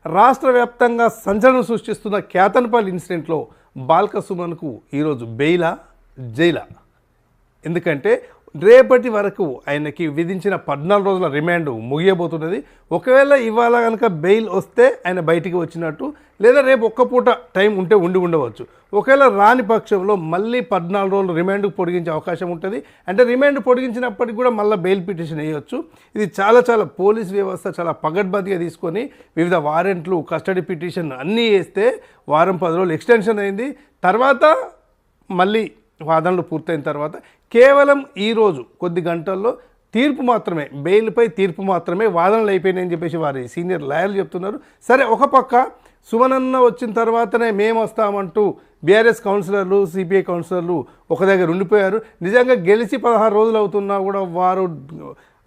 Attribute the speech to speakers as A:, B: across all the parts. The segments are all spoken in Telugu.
A: రాష్ట్ర వ్యాప్తంగా సంచలనం సృష్టిస్తున్న కేతన్పల్లి ఇన్సిడెంట్లో బాల్క సుమన్కు ఈరోజు బెయిలా జైలా? ఎందుకంటే రేపటి వరకు ఆయనకి విధించిన 14 రోజుల రిమాండ్ ముగియబోతున్నది. ఒకవేళ ఇవాళ కనుక బెయిల్ వస్తే ఆయన బయటికి వచ్చినట్టు, లేదా రేపు ఒక్క పూట టైం ఉంటే ఉండవచ్చు. ఒకవేళ రాని పక్షంలో మళ్ళీ 14 రోజులు రిమాండ్కు పొడిగించే అవకాశం ఉంటుంది. అంటే రిమాండ్ పొడిగించినప్పటికి కూడా మళ్ళీ బెయిల్ పిటిషన్ వేయవచ్చు. ఇది చాలా పోలీస్ వ్యవస్థ చాలా పగడ్బందీగా తీసుకొని వివిధ వారెంట్లు, కస్టడీ పిటిషన్ అన్నీ వేస్తే వారం 10 రోజులు ఎక్స్టెన్షన్ అయింది. తర్వాత మళ్ళీ వాదనలు పూర్తయిన తర్వాత కేవలం ఈరోజు కొద్ది గంటల్లో తీర్పు మాత్రమే, బెయిల్పై తీర్పు మాత్రమే వాదనలు అయిపోయినాయని చెప్పేసి వారి సీనియర్ లాయర్లు చెప్తున్నారు. సరే, ఒక పక్క సుమనన్న వచ్చిన తర్వాతనే మేము వస్తామంటూ బీఆర్ఎస్ కౌన్సిలర్లు, సిపిఐ కౌన్సిలర్లు ఒక దగ్గర ఉండిపోయారు. నిజంగా గెలిచి 16 రోజులు అవుతున్నా కూడా వారు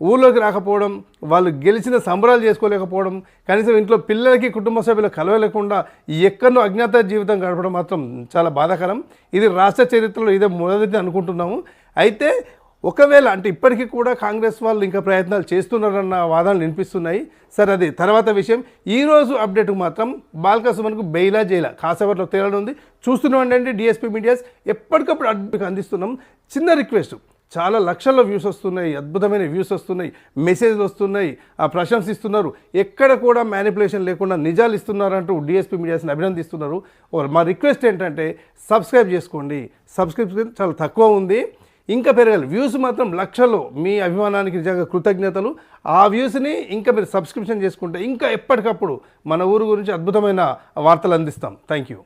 A: ఊళ్ళోకి రాకపోవడం, వాళ్ళు గెలిచిన సంబరాలు చేసుకోలేకపోవడం, కనీసం ఇంట్లో పిల్లలకి కుటుంబ సభ్యులు కలవలేకుండా ఎక్కడో అజ్ఞాత జీవితం గడపడం మాత్రం చాలా బాధాకరం. ఇది రాష్ట్ర చరిత్రలో ఇదే మొదటిది అనుకుంటున్నాము. అయితే ఒకవేళ అంటే ఇప్పటికీ కూడా కాంగ్రెస్ వాళ్ళు ఇంకా ప్రయత్నాలు చేస్తున్నారన్న వాదనలు వినిపిస్తున్నాయి. సరే, అది తర్వాత విషయం. ఈరోజు అప్డేట్కు మాత్రం బాల్క సుమన్కు బెయిలా జైలా కాసేపట్లో తేలనుంది. చూస్తున్నామండి డిఎస్పీ మీడియాస్ ఎప్పటికప్పుడు అడ్మిట్ అందిస్తున్నాం. చిన్న రిక్వెస్ట్, చాలా లక్షల్లో వ్యూస్ వస్తున్నాయి, అద్భుతమైన వ్యూస్ వస్తున్నాయి, మెసేజ్లు వస్తున్నాయి, ప్రశంసిస్తున్నారు. ఎక్కడ కూడా మ్యానిపులేషన్ లేకుండా నిజాలు ఇస్తున్నారంటూ డిఎస్పీ మీడియాస్ని అభినందిస్తున్నారు. మా రిక్వెస్ట్ ఏంటంటే సబ్స్క్రైబ్ చేసుకోండి. సబ్స్క్రిప్షన్ చాలా తక్కువ ఉంది, ఇంకా పెరగాలి. వ్యూస్ మాత్రం లక్షల్లో. మీ అభిమానానికి నిజంగా కృతజ్ఞతలు. ఆ వ్యూస్ని ఇంకా మీరు సబ్స్క్రిప్షన్ చేసుకుంటే ఇంకా ఎప్పటికప్పుడు మన ఊరు గురించి అద్భుతమైన వార్తలు అందిస్తాం. Thank you.